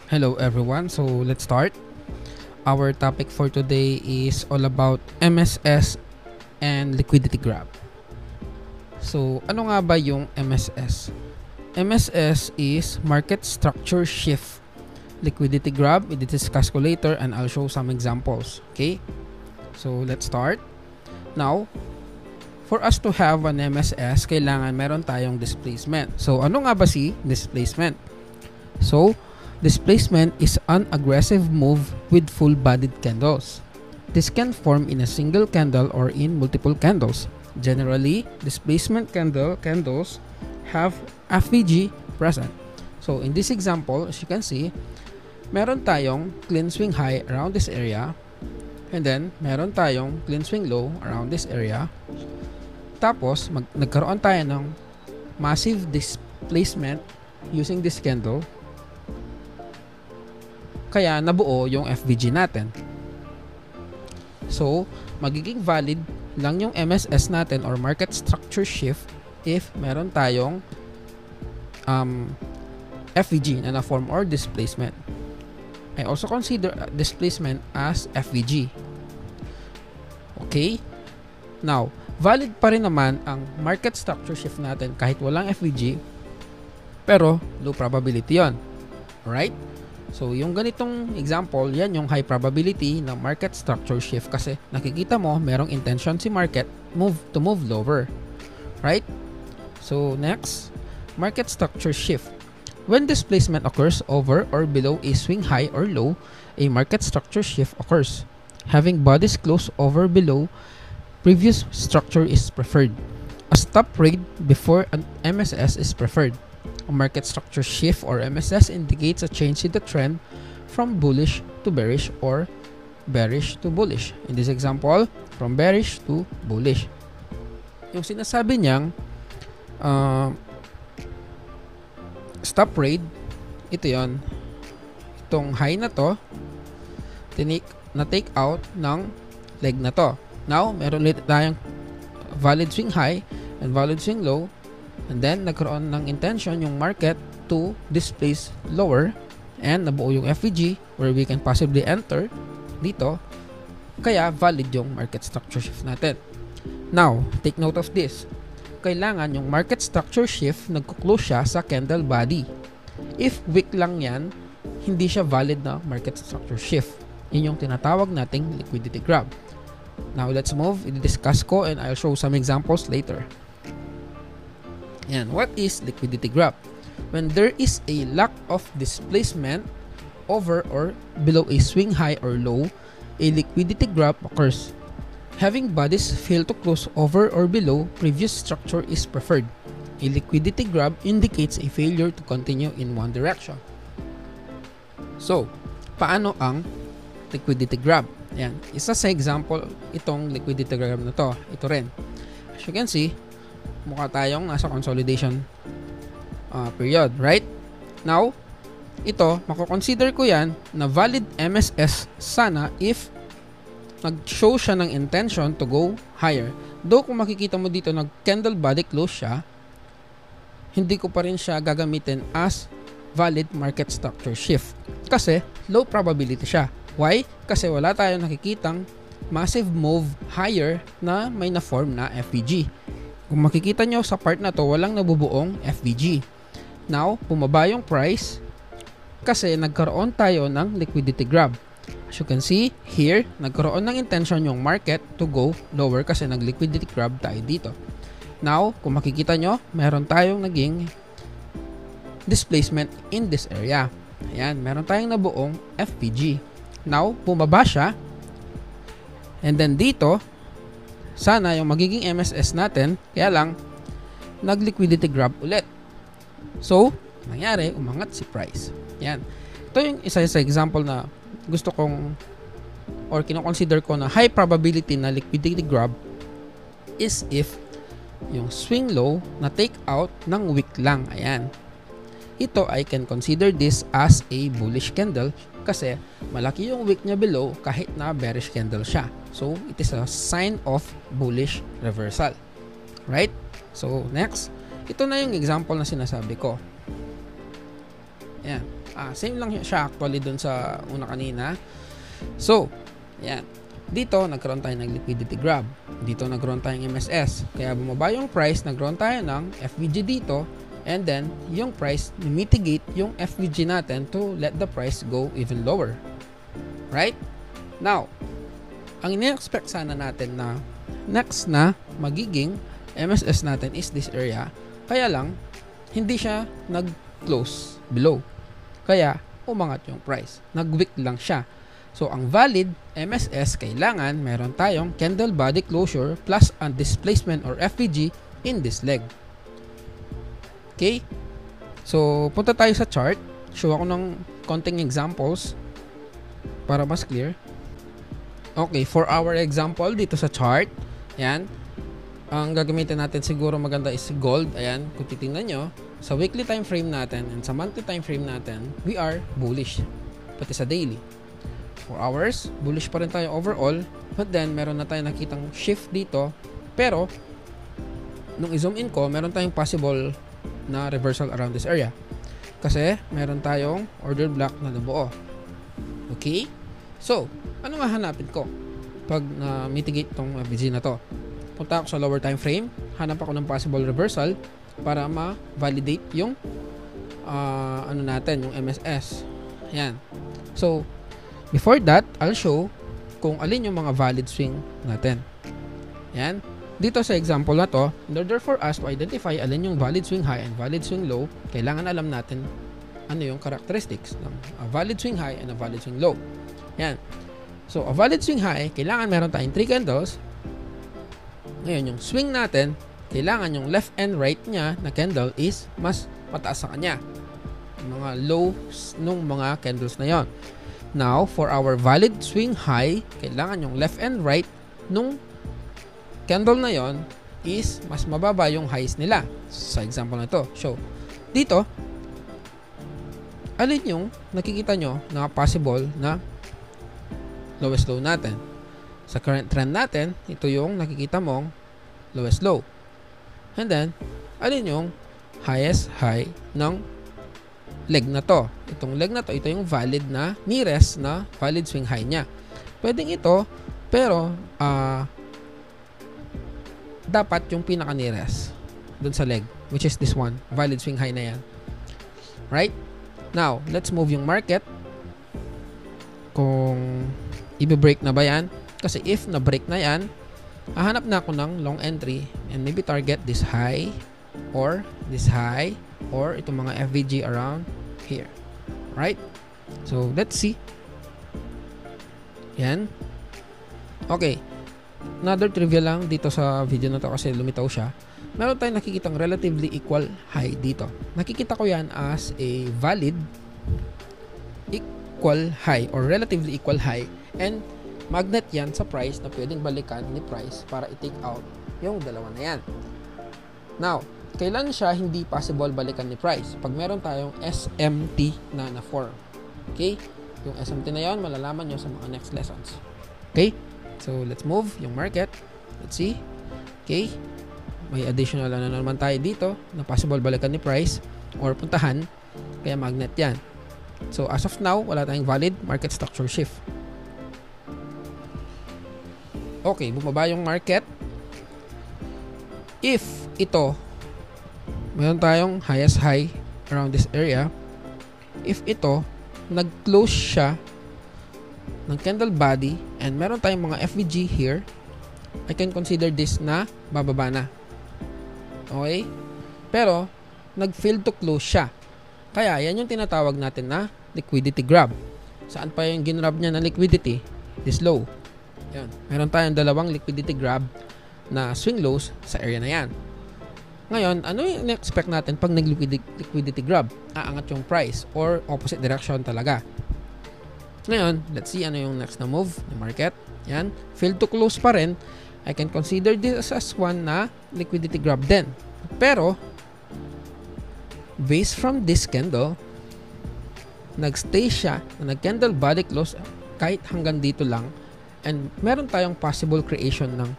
Hello everyone, so let's start. Our topic for today is all about MSS and liquidity grab. So ano nga ba yung MSS? MSS is Market Structure Shift. Liquidity grab, i-discuss ko later and I'll show some examples. Okay? So let's start. Now, for us to have an MSS, kailangan meron tayong displacement. So ano nga ba si displacement? So, displacement is an aggressive move with full-bodied candles. This can form in a single candle or in multiple candles. Generally, displacement candles have FVG present. So, in this example, as you can see, meron tayong clean swing high around this area and then meron tayong clean swing low around this area. Tapos, nagkaroon tayo ng massive displacement using this candle. Kaya nabuo yung FVG natin. So, magiging valid lang yung MSS natin or market structure shift if meron tayong FVG na na-form or displacement. I also consider displacement as FVG. Okay? Now, valid pa rin naman ang market structure shift natin kahit walang FVG, pero low probability yon. Alright? So, yung ganitong example, yan yung high probability ng market structure shift kasi nakikita mo, merong intention si market to move lower. Right? So, next, market structure shift. When displacement occurs over or below a swing high or low, a market structure shift occurs. Having bodies close over below previous structure is preferred. A stop rate before an MSS is preferred. A market structure shift or MSS indicates a change in the trend from bullish to bearish or bearish to bullish. In this example, from bearish to bullish. Yung sinasabi niyang stop rate, ito yon. Itong high na to, take out ng leg na to. Now, meron ulit tayong valid swing high and valid swing low. And then, nagkaroon ng intention yung market to displace lower and nabuo yung FVG where we can possibly enter dito. Kaya, valid yung market structure shift natin. Now, take note of this. Kailangan yung market structure shift nagko-close siya sa candle body. If weak lang yan, hindi siya valid na market structure shift. Yun yung tinatawag nating liquidity grab. Now, let's move. I-discuss ko and I'll show some examples later. And what is liquidity grab? When there is a lack of displacement over or below a swing high or low, a liquidity grab occurs. Having bodies fail to close over or below previous structure is preferred. A liquidity grab indicates a failure to continue in one direction. So, paano ang liquidity grab? Yan. Isa sa example, itong liquidity grab na to. Ito rin. As you can see, mukha tayong nasa consolidation period, right? Now, ito, mako-consider ko yan na valid MSS sana if nag-show siya ng intention to go higher. Though kung makikita mo dito, nag-candle body close siya, hindi ko pa rin siya gagamitin as valid market structure shift. Kasi, low probability siya. Why? Kasi wala tayong nakikitang massive move higher na may na-form na FVG. Kung makikita nyo sa part na to, walang nabubuong FVG. Now, bumaba yung price kasi nagkaroon tayo ng liquidity grab. As you can see, here, nagkaroon ng intention yung market to go lower kasi nag-liquidity grab tayo dito. Now, kung makikita nyo, meron tayong naging displacement in this area. Ayan, meron tayong nabuong FVG. Now, bumaba siya. And then dito, sana yung magiging MSS natin, kaya lang, nag-liquidity grab ulit. So, nangyari, umangat si price. Yan. Ito yung isa sa example na gusto kong or kino-consider ko na high probability na liquidity grab is if yung swing low na take out ng wick lang. Ayan. Ito, I can consider this as a bullish candle kasi malaki yung wick niya below kahit na bearish candle siya. So, it is a sign of bullish reversal. Right? So, next. Ito na yung example na sinasabi ko. Ayan. Same lang siya actually dun sa una kanina. So, yan. Dito, nagkaroon tayo ng liquidity grab. Dito, nagkaroon tayo ng MSS. Kaya bumaba yung price, nagkaroon tayo ng FVG dito. And then, yung price, mitigate yung FVG natin to let the price go even lower. Right? Now, ang ina-expect sana natin na next na magiging MSS natin is this area. Kaya lang, hindi siya nag-close below. Kaya, umangat yung price. Nag-wick lang siya. So, ang valid MSS, kailangan meron tayong candle body closure plus a displacement or FVG in this leg. Okay? So, punta tayo sa chart. Show ako ng konting examples para mas clear. Okay, for our example dito sa chart, yan, ang gagamitin natin siguro maganda is gold. Ayan, kung titingnan nyo, sa weekly time frame natin and sa monthly time frame natin, we are bullish. Pati sa daily. 4 hours, bullish pa rin tayo overall, but then meron na tayong nakitang shift dito. Pero, nung i-zoom in ko, meron tayong possible na reversal around this area. Kasi, meron tayong order block na nabuo. Okay? So, ano hahanapin ko pag na-mitigate tong FVG na to? Punta ako sa lower time frame, hanap ako ng possible reversal para ma-validate yung ano natin, yung MSS. Yan. So, before that, I'll show kung alin yung mga valid swing natin. Yan. Dito sa example na to, in order for us to identify alin yung valid swing high and valid swing low, kailangan alam natin ano yung characteristics ng a valid swing high and a valid swing low. Yan. So, a valid swing high, kailangan meron tayong 3 candles. Ngayon, yung swing natin, kailangan yung left and right niya na candle is mas mataas sa kanya. Yung mga lows nung mga candles na yon. Now, for our valid swing high, kailangan yung left and right nung candle na yon is mas mababa yung highs nila. Sa example na to. So, dito, alin yung nakikita nyo na possible na lowest low natin? Sa current trend natin, ito yung nakikita mong lowest low. And then, alin yung highest high ng leg na to? Itong leg na to, ito yung valid na nearest na valid swing high niya. Pwedeng ito, pero dapat yung pinaka nearest dun sa leg, which is this one, valid swing high na yan. Right? Now, let's move yung market. Kung i-break na ba yan? Kasi if na-break na yan, hahanap na ako ng long entry and maybe target this high or itong mga FVG around here. Right? So, let's see. Yan. Okay. Another trivia lang dito sa video na to kasi lumitaw siya. Meron tayong nakikitang relatively equal high dito. Nakikita ko yan as a valid equal high or relatively equal high, and magnet yan sa price na pwedeng balikan ni price para i-take out yung dalawa na yan. Now, kailan siya hindi possible balikan ni price? Pag meron tayong SMT na na-form. Okay? Yung SMT na yan, malalaman nyo sa mga next lessons. Okay? So, let's move yung market. Let's see. Okay? May additional na naman tayo dito na possible balikan ni price or puntahan. Kaya magnet yan. So, as of now, wala tayong valid market structure shift. Okay, bumaba yung market. If ito, mayroon tayong highest high around this area. If ito, nag-close siya ng candle body and meron tayong mga FVG here, I can consider this na bababa na. Okay? Pero, nag-fail to close siya. Kaya, yan yung tinatawag natin na liquidity grab. Saan pa yung ginrab niya na liquidity? This low. Yan. Meron tayong dalawang liquidity grab na swing lows sa area na yan. Ngayon, ano yung expect natin pag nag-liquidity grab? Aangat yung price or opposite direction talaga. Ngayon, let's see ano yung next na move ng market. Yan. Fail to close pa rin. I can consider this as one na liquidity grab din. Pero, based from this candle, nagstay siya na nag-candle body close kahit hanggang dito lang, and meron tayong possible creation ng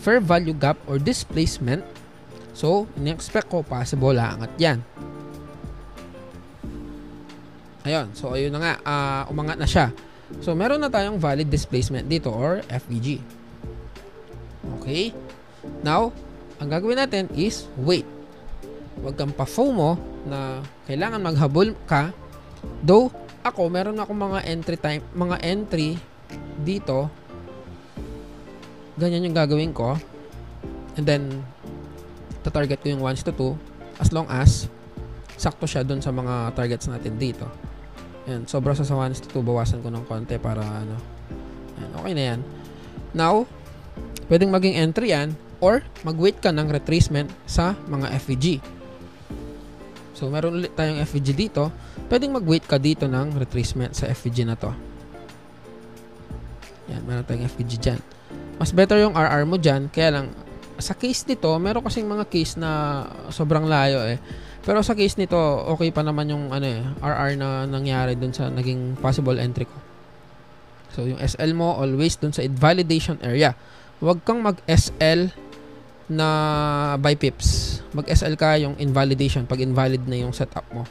fair value gap or displacement. So, in-expect ko possible aangat yan. Ayun, so ayun na nga, umangat na siya. So meron na tayong valid displacement dito or FVG. Okay? Now, ang gagawin natin is wait. Huwag kang pa-FOMO na kailangan maghabol ka. Though ako meron akong mga entry dito. Ganyan yung gagawin ko. And then ta-target ko yung 1:2 as long as sakto siya dun sa mga targets natin dito. Ayan, sobra sa 1:2, bawasan ko ng konti para ano. Ayan, okay na yan. Now, pwedeng maging entry yan or mag-wait ka ng retracement sa mga FVG. So, meron ulit tayong FVG dito. Pwedeng mag-wait ka dito ng retracement sa FVG na to. Yan, meron tayong FVG dyan. Mas better yung RR mo dyan. Kaya lang, sa case nito, meron kasing mga case na sobrang layo eh. Pero sa case nito, okay pa naman yung RR na nangyari dun sa naging possible entry ko. So, yung SL mo, always dun sa invalidation area. Huwag kang mag-SL na by pips. Mag-SL ka yung invalidation pag invalid na yung setup mo.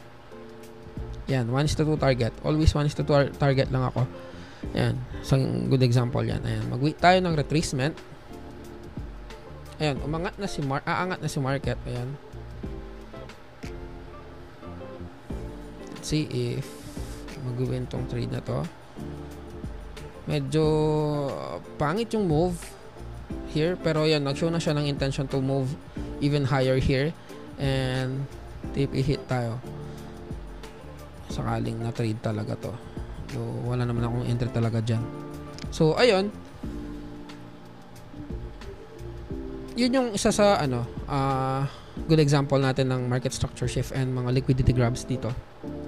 Yan, 1:2 target. Always 1:2 target lang ako. Yan, isang good example yan. Ayan, mag-wait tayo ng retracement. Ayan, aangat na si market. Ayan. Let's see if mag-win tong trade na to. Medyo pangit yung move here, pero yan, nag-show na siya ng intention to move even higher here and TP hit tayo sakaling na trade talaga to. So, wala naman akong entry talaga dyan. So, ayun, yun yung isa sa good example natin ng market structure shift and mga liquidity grabs dito.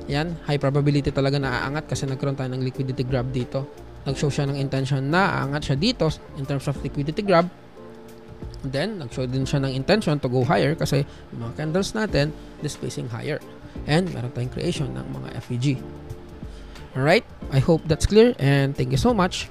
Yan, high probability talaga na aangat kasi nagkaroon tayo ng liquidity grab dito. Nag-show siya ng intention na aangat siya dito in terms of liquidity grab. And then, nag-show din siya ng intention to go higher kasi yung mga candles natin displacing higher. And meron tayong creation ng mga FVG. Alright, I hope that's clear and thank you so much.